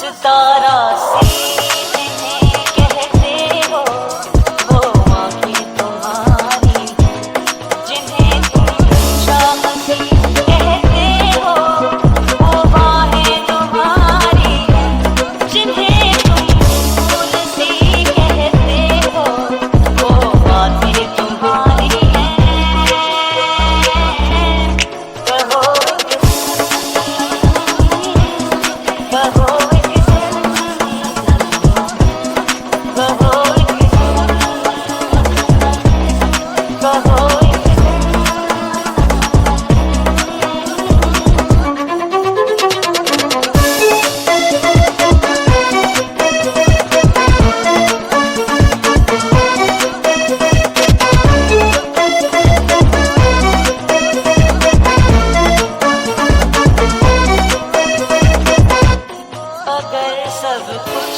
सितारा सी जिन्हें कहते हो, वो आँखें तुम्हारी जिन्हें तुम चाहती कहते हो, वो बाहें तुम्हारी जिन्हें तुम फूल सी कहते हो, वो बातें तुम्हारी हैं। कहो कहो अगर सब कुछ